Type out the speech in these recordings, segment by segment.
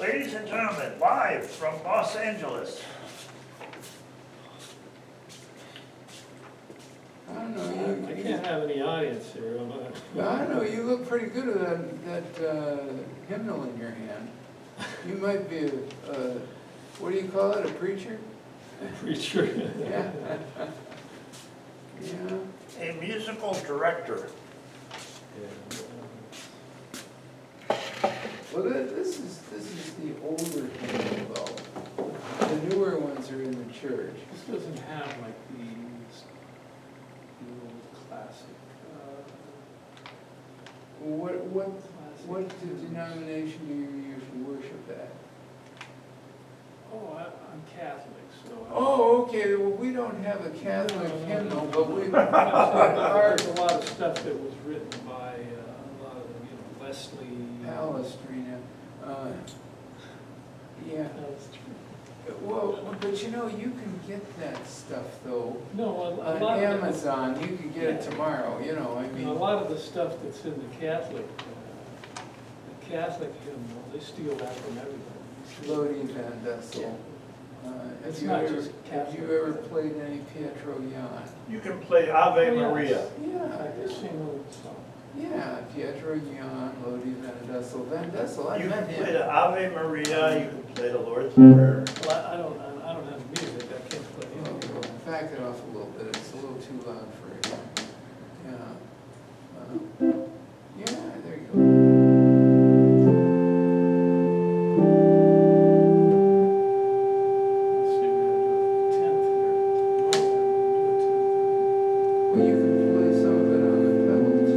Ladies and gentlemen, live from Los Angeles. I don't know, I can't have any audience here. I don't know, you look pretty good with that hymnal in your hand. You might be what do you call it, a preacher? Preacher. Yeah. Yeah. A musical director. Well, this is the older hymnal though. The newer ones are in the church. This doesn't have like the old classic. What denomination do you usually worship at? Oh, I'm Catholic, so. Oh, okay, well, we don't have a Catholic hymnal, but we, There's a lot of stuff that was written by a lot of, Wesley. Palestrina, yeah. That's true. Well, but you can get that stuff though, No, a on lot of Amazon, you could get it tomorrow, I a mean. lot of the stuff that's in the Catholic hymnal, they steal that from everybody. Lodi Van Dessel. It's Have you not ever, just have you Catholic. ever played any Pietro Jan? You can play Ave Maria. Yeah, I just sing a little song. yeah, Pietro Jan, Lodi Van Dessel. Van Dessel, I You met can him. play the Ave Maria, you can play the Lord's Prayer. Well, I don't have music, I can't play anything. Back it off a little bit, it's a little too loud for you. Yeah, there you go. Let's see, we're gonna do a 10th here. Well, you can play some of it on the pedals.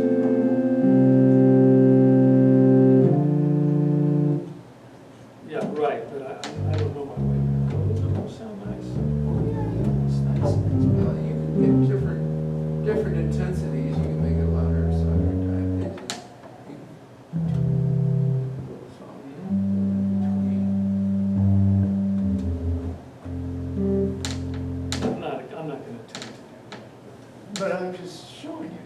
Yeah, right, but I don't know my way. It will sound nice. Oh, yeah, it's nice. Well, you can get different intensities, you can make it louder or softer time. Little song I'm not gonna attempt to do that. But I'm just showing you,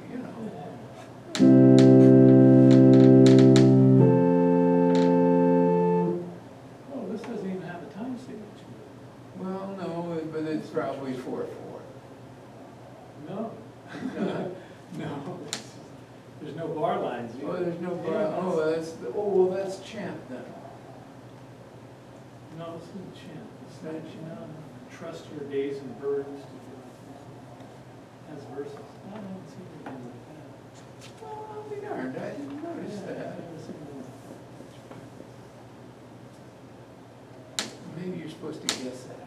Oh, this doesn't even have a time signature. Well, no, but it's probably 4/4. No. No, there's no bar lines. Oh, there's no bar, Yeah, well, that's chant then. No, it's not chant. It's not chant. Trust your days and burdens to God. Has verses. I don't see anything like that. Well, I'll be darned, I didn't notice Yeah, that. I've never seen that. Maybe you're supposed to guess that.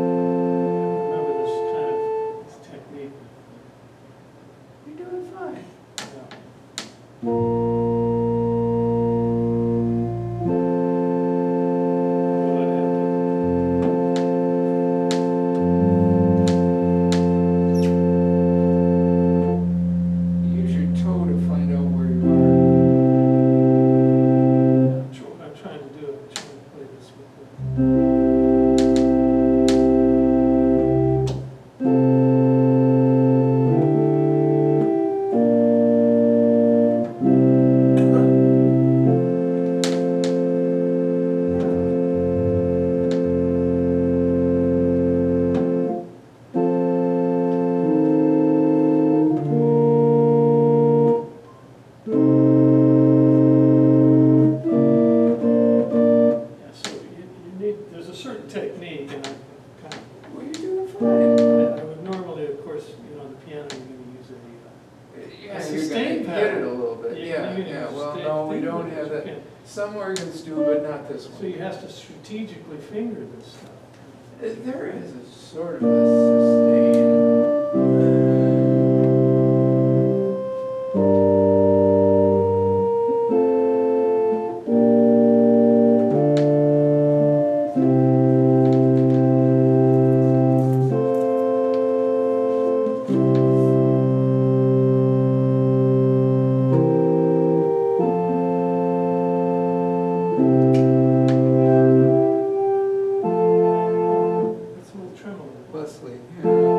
Remember this technique. You're doing fine. Yeah. Well, I'd have Use your toe to find out where you I'm trying to do it. I'm trying to play this with the. Yeah, so you need, there's a certain technique, and I kind of, Well, you're doing fine. I would normally, of course, the piano, you're gonna use a, Yeah, a you're sustain gonna hit pattern. it a little bit, Yeah, you yeah, can well, sustain no, we finger don't this, have you that. can't. Some organs do, but not this So one. you have to strategically finger this stuff. There is a sort of a sustain. It's a little tremolo. Leslie, yeah.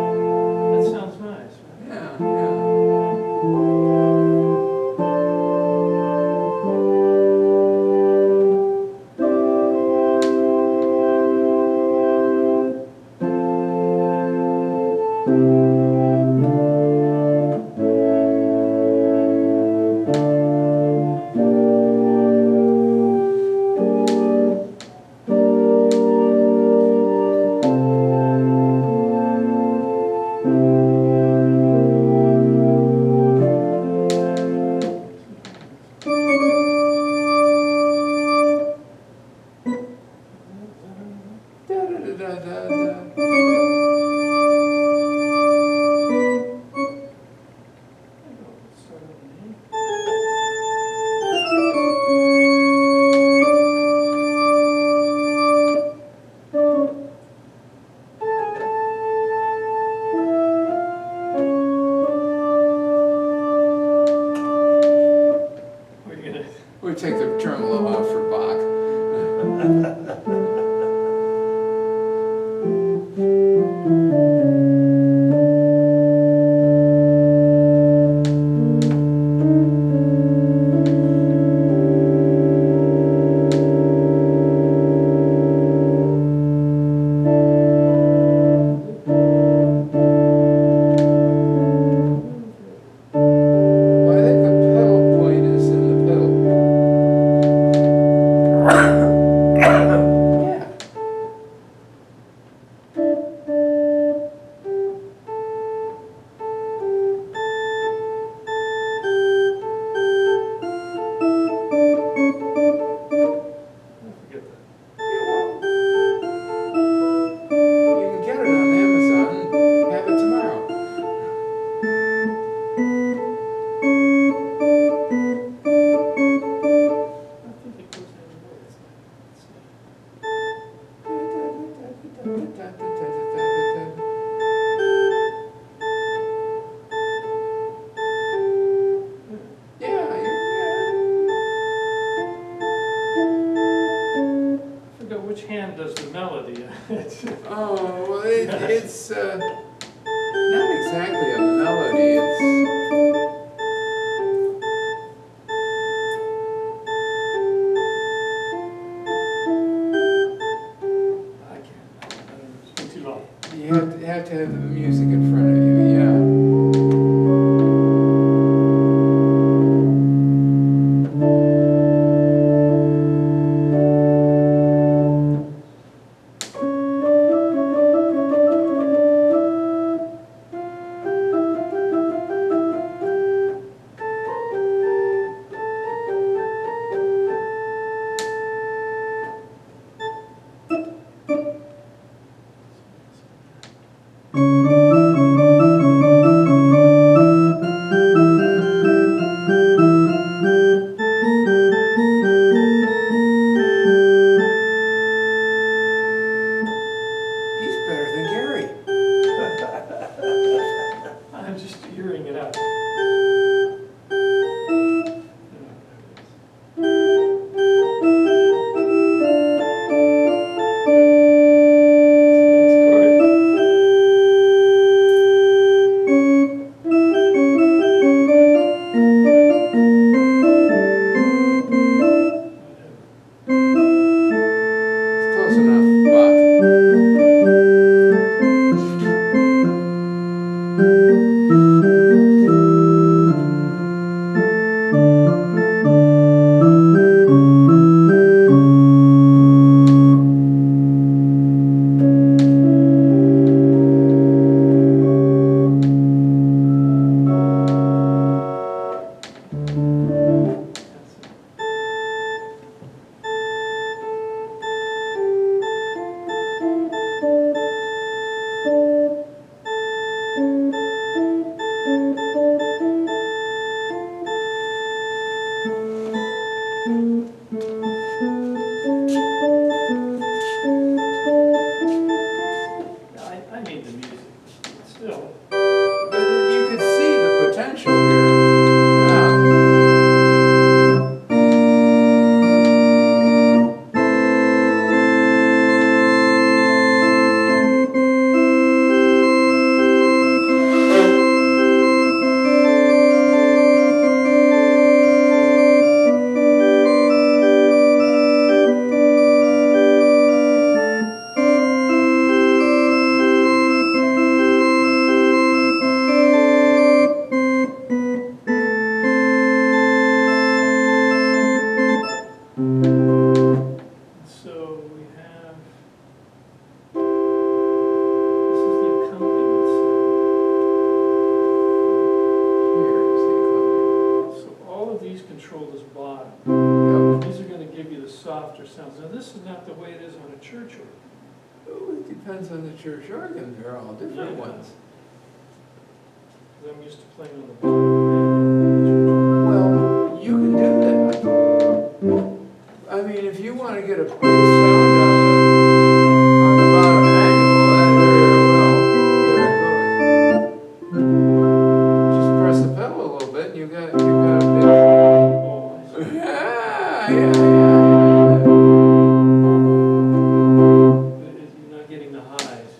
Start with an A. We're gonna, We take the tremolo off for Bach. Well, I think the pedal point is in the pedal. Yeah. forget that. You can get it on Amazon and have it tomorrow. I think it goes hand in hand. Let's see. Yeah, I forgot which hand does the melody. oh, well, it's not exactly a melody, it's, I can't. It's been too long. you have to have the music in front of you, yeah. He's better than Gary. I'm just hearing it out. Next chord. It's close enough, Bach. depends on the church organ, they're all different Yeah. ones. I'm used to playing on the bottom. Well, you can do that. I mean, if you wanna get a big sound on the bottom manual, there it goes. Just press the pedal a little bit and you got a Oh, I big. see. Yeah. But you're not getting the highs.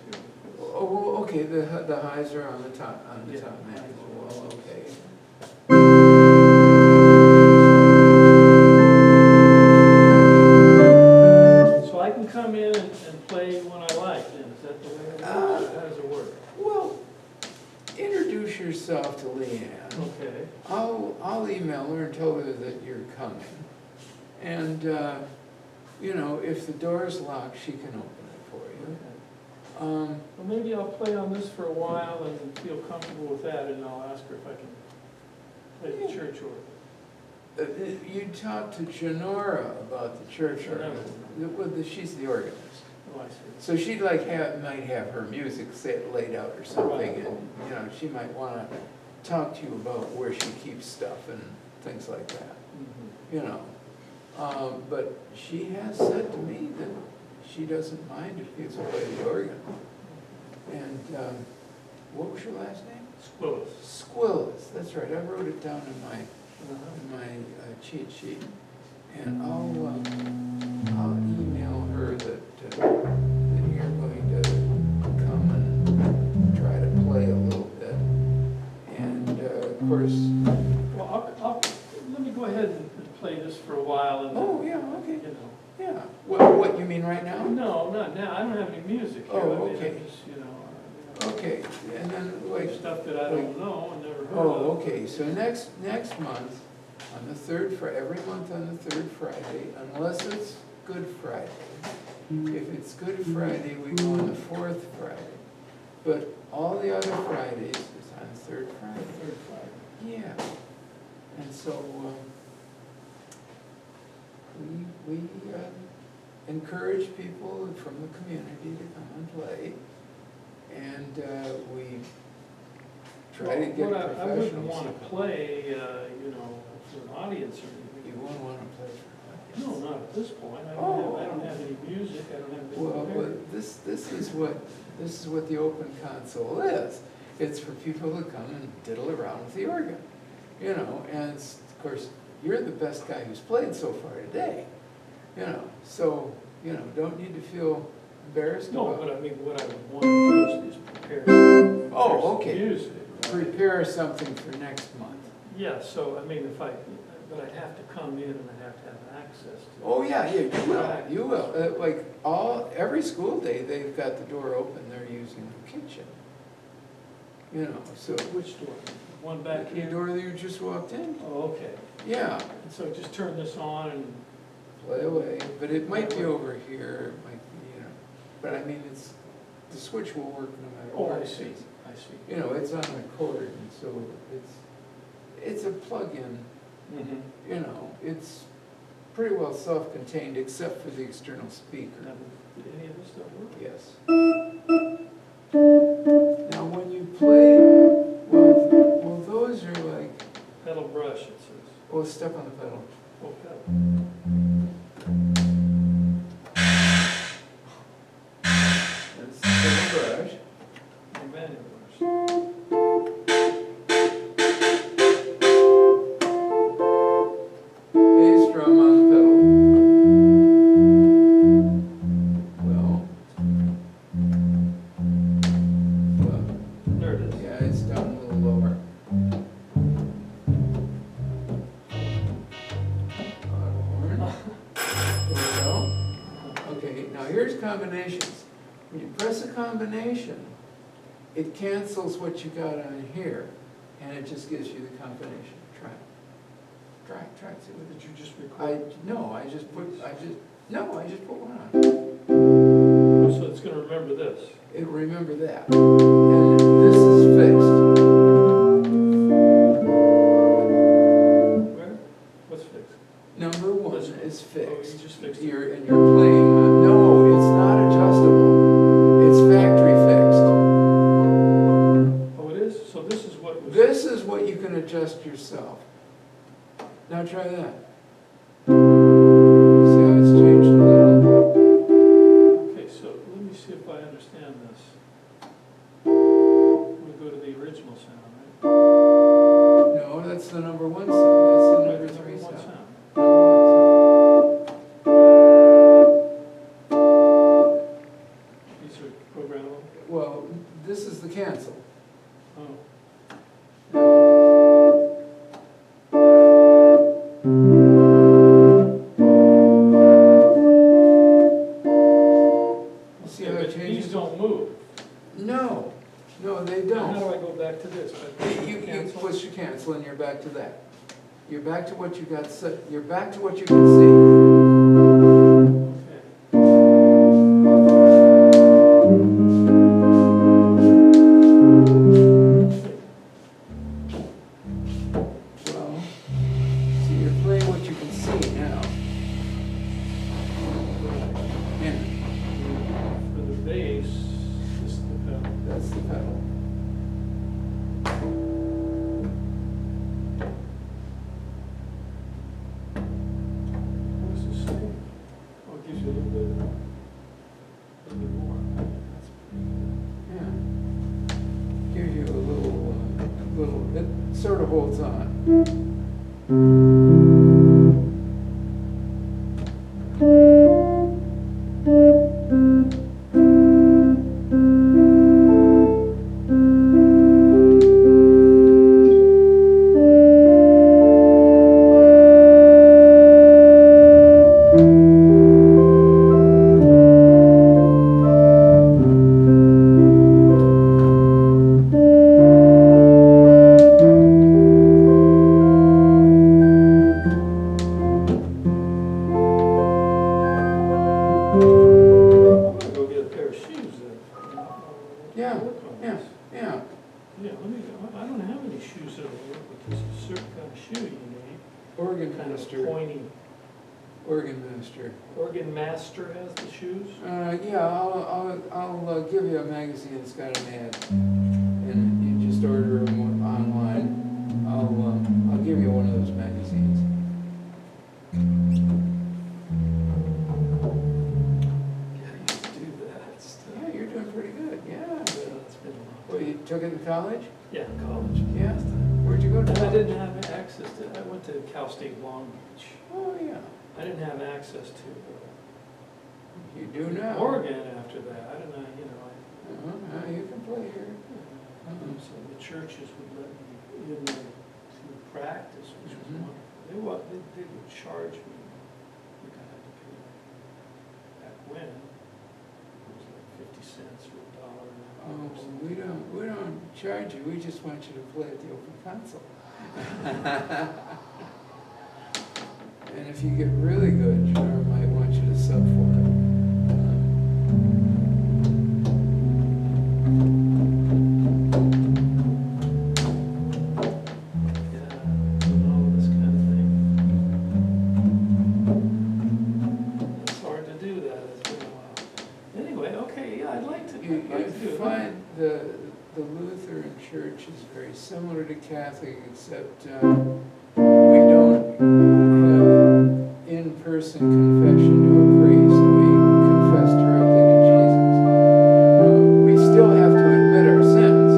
Oh, well, okay, the highs are on the top Yeah. manual, well, okay. So I can come in and play when I like, then, is that the way it works? How does it work? Well, introduce yourself to Leanne. Okay. I'll email her and tell her that you're coming. And, you know, if the door's locked, she can open it for you. Well, maybe I'll play on this for a while and feel comfortable with that, and I'll ask her if I can play the church organ. You talked to Janora about the church organ. She's the organist. Oh, I see. So she'd like might have her music laid out or something, and, you know, she might wanna talk to you about where she keeps stuff and things like that, Mhm. you know. But she has said to me that she doesn't mind if you play the organ. And, what was your last name? Squillace. Squillace, that's right, I wrote it down in my Uh-huh. cheat sheet. And I'll email her that you're going to come and try to play a little bit. And, of course, Well, let me go ahead and play this for a while and then, oh, yeah, okay, you know. yeah. What, you mean right now? No, not now, I don't have any music here. Oh, I mean, okay. I'm just, you know, Okay, and then, wait, stuff that I don't know and never heard of. oh, okay, so next month, on the third every month on the third Friday, unless it's Good Friday. If it's Good Friday, we go on the fourth Friday. But all the other Fridays is on third Friday. Third Friday. Yeah. And so, we encourage people from the community to come and play. And, we try to get Well, I wouldn't professionals. want to play, you know, for an audience or You anything. won't want to play for an No, audience. not at this point. Oh. I don't have any music, I don't have anything Well, prepared. this is what the open console is. It's for people to come and diddle around with the organ, you know, and of course, you're the best guy who's played so far today, you know, so, you know, don't need to feel embarrassed No, about but I mean, what I would want to do is prepare some Oh, okay. music. right? prepare something for next month. Yeah, so, I mean, but I'd have to come in and I'd have to have access to. Oh, yeah, you will. Like, every school day, they've got the door open, they're using the kitchen. You know, so. Which door? One back The here? door that you just walked in? Oh, okay. Yeah, And so just turn this on and, play away, but it might be over here, it might be, you know, but I mean, the switch will work no matter oh, what. I see, I see. You know, it's on a cord, and so it's a plug-in, Mm-hmm. you know, it's pretty well self-contained, except for the external speaker. Now, did any of this stuff work? Yes. Now, when you play, well, those are like, Pedal brush, it says. oh, step on the pedal. Oh, pedal. That's the pedal brush. Oh, manual brush. Bass drum on the pedal. Well, There it is. yeah, it's down a little lower. Auto horn. There we go. Okay, now here's combinations. When you press a combination, it cancels what you got on here, and it just gives you the combination. Try it. Try it, see what Did you just record? I just put one on. So it's gonna remember this. It remember that. And this is fixed. Where? What's fixed? Number one This one. is Oh, fixed. you just fixed it. You're playing, no, it's not adjustable. It's adjust yourself. Now try that. See how it's changed a little? Okay, so let me see if I understand this. We go to the original sound, right? No, that's the number one sound, that's the number Right, three number one sound. sound. These are programmable? Well, this is the cancel. Oh, See okay, how it but these changes? don't move. No, they Now, how don't. do I go back to this? You Cancel? push your cancel and you're back to that. You're back to what you got set, you're back to what you can see. Okay. Well, see, you're playing what you can see now. Yeah, For the bass, this is the pedal. that's the pedal. What does this say? Oh, it gives you a little bit more. That's pretty good. Yeah. Gives you a little, it sort of holds on. I'm gonna go get a pair of shoes then. Yeah, Work on yeah, this. yeah. Yeah, I don't have any shoes that will work with this. A certain kind of shoe you need. Organ Kind of master, pointy. organ master. Organ Master has the shoes? Yeah, I'll give you a magazine that's got an ad, and you just order them online. I'll give you one of those magazines. Yeah, I used to do that stuff. Yeah, you're doing pretty good, yeah. Yeah, that's been a long Well, you took it in college? Yeah, in college. Yeah. Where'd you go to And I college? didn't have access to, I went to Cal State Long Beach. Oh, yeah, I didn't have access to you do now. Oregon after that. I don't know, you know, Now you can play here. so the churches would let me in there to practice, which was Mhm. wonderful. They would charge me, I think I had to pay, back when, it was like 50 cents or $1 an hour Oh, or something. we don't charge you, we just want you to play at the open console. And if you get really good, Charm might want you to sub for it. Yeah, and all this kind of thing. It's hard to do that, it's been a while. Anyway, okay, yeah, I'd like to do You it. find the Lutheran Church is very similar to Catholic, except we don't have in-person confession to a priest. We confess directly to Jesus. We still have to admit our sins,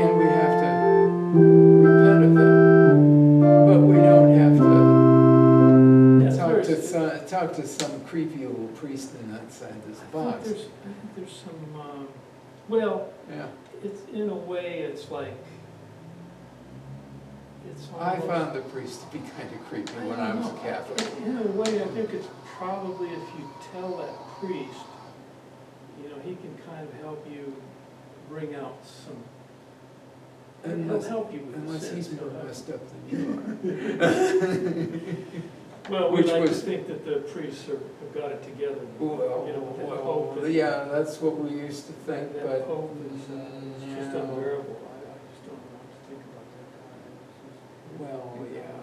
and we have to repent of them, but we don't have to Yeah, it's very- talk to some creepy little priest inside this I box. think there's some, well, Yeah. it's, in a way, it's like, it's I almost. found the priest to be kind of creepy when I was a Catholic. In a way, I think it's probably if you tell that priest, you know, he can kind of help you bring out some, he'll help you with the Unless sins. he's more He'll help messed up than you Well, we Which like to was- think that the priests have got it together. You know, with that Well, pope and- yeah, that's what we used to think, that but. pope is, it's just no. unbearable. I just don't know what to think about that guy. Well, yeah.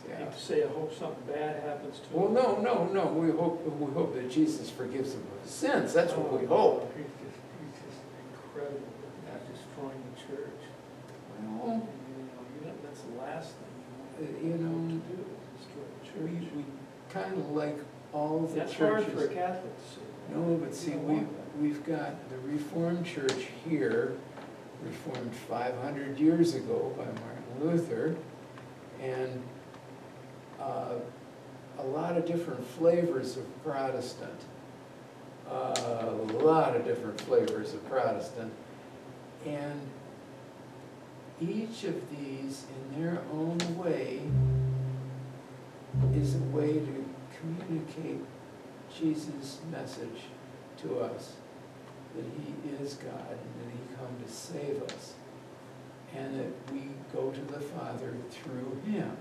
I hate to say, I hope something bad happens to Well, him. no, we hope that Jesus forgives him of his sins, that's what we hope. He's just incredible at destroying the church. Well, the last thing You you know, want to do, destroy the we church. kind of like all the That's hard churches. for a Catholic to say. No, but see, You don't we, want that. we've got the Reformed Church here, reformed 500 years ago by Martin Luther, and a lot of different flavors of Protestant. A lot of different flavors of Protestant. And each of these, in their own way, is a way to communicate Jesus' message to us, that he is God and that he come to save us, and that we go to the Father through him.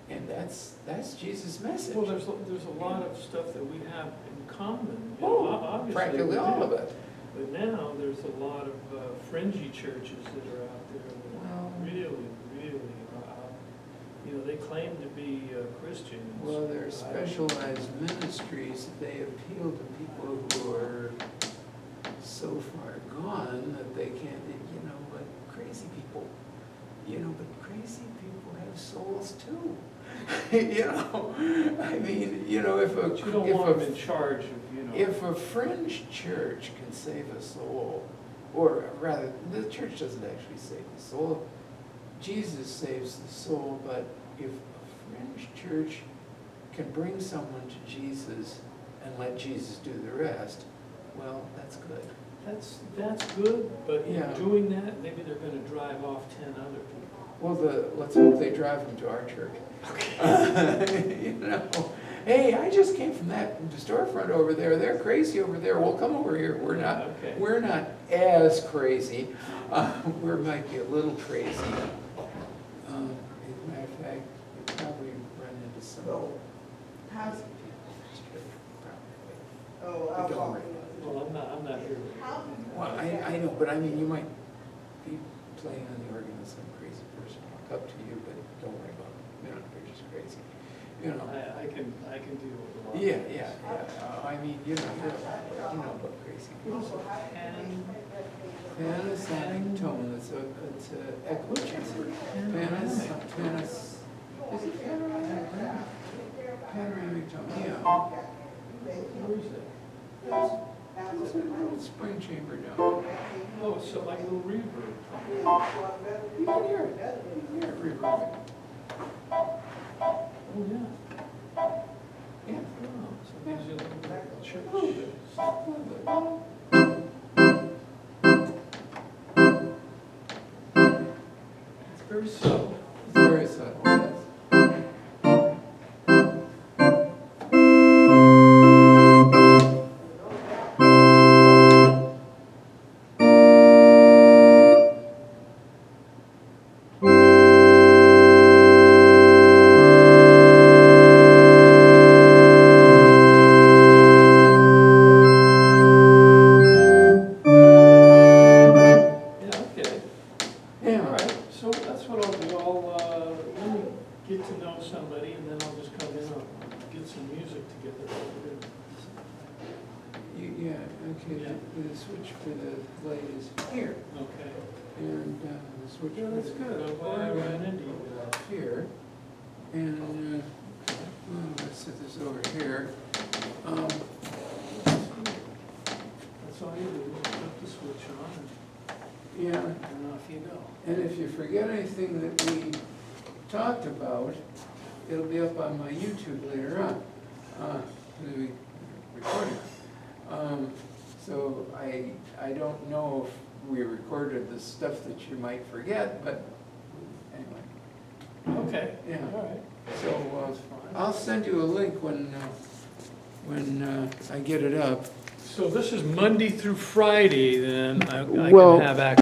And that's Jesus' message. Well, there's a lot of stuff that we have in common. You know, Oh, obviously practically we all do. of it. But now, there's a lot of fringy churches that are out there that Well- really, you know, they claim to be Christians. Well, there are specialized ministries, they appeal to people who are so far gone that they can't, you know, like crazy people. You know, but crazy people have souls too. You know, I mean, you know, if a, But you don't if want a- them in charge of, you know. if a fringe church can save a soul, or rather, the church doesn't actually save the soul, Jesus saves the soul, but if a fringe church can bring someone to Jesus and let Jesus do the rest, well, that's good. That's good, but in Yeah. doing that, maybe they're gonna drive off 10 other people. Well, let's hope they drive them to our church. You know, hey, I just came from that storefront over there, they're crazy over there, well, come over here, Okay. we're not as crazy, we might be a little crazy. As a matter of fact, you probably run into some How's, crazy people in this church, probably. oh, But I'll don't walk worry. Well, I'm not here. Well, I know, but I mean, you might be playing on the organ with some crazy person walk up to you, but don't worry about it, you know, they're just crazy, you know. I can deal with a lot. of Yeah, this. yeah. I mean, you know about crazy What people. is it? Panasonic tone, it's a echo chamber. Panoramic, is it panoramic? Panoramic tone, yeah. Where is it? It's a little spring chamber down. Oh, it's like a little reverb. You can hear it, reverbing. Oh, yeah. Yeah. Oh, so it gives you a little bit of A church. little bit, a little bit. It's very subtle. It's very subtle, yes. Yeah, okay. Yeah. All right, so that's what I'll do. Let me get to know somebody, and then I'll just come in and get some music together. Yeah, okay, Yeah. the switch for the light is here, Okay. and the switch Yeah, for that's the good. I'm glad I ran into you. here, and, let's set this over here. That's all you do, is flip the switch on, Yeah, and off you go. and if you forget anything that we talked about, it'll be up on my YouTube later on, the recording. So I don't know if we recorded the stuff that you might forget, but anyway. Okay. Yeah. All right. So That's fine. I'll send you a link when I get it up. So this is Monday through Friday, then I Well- can have access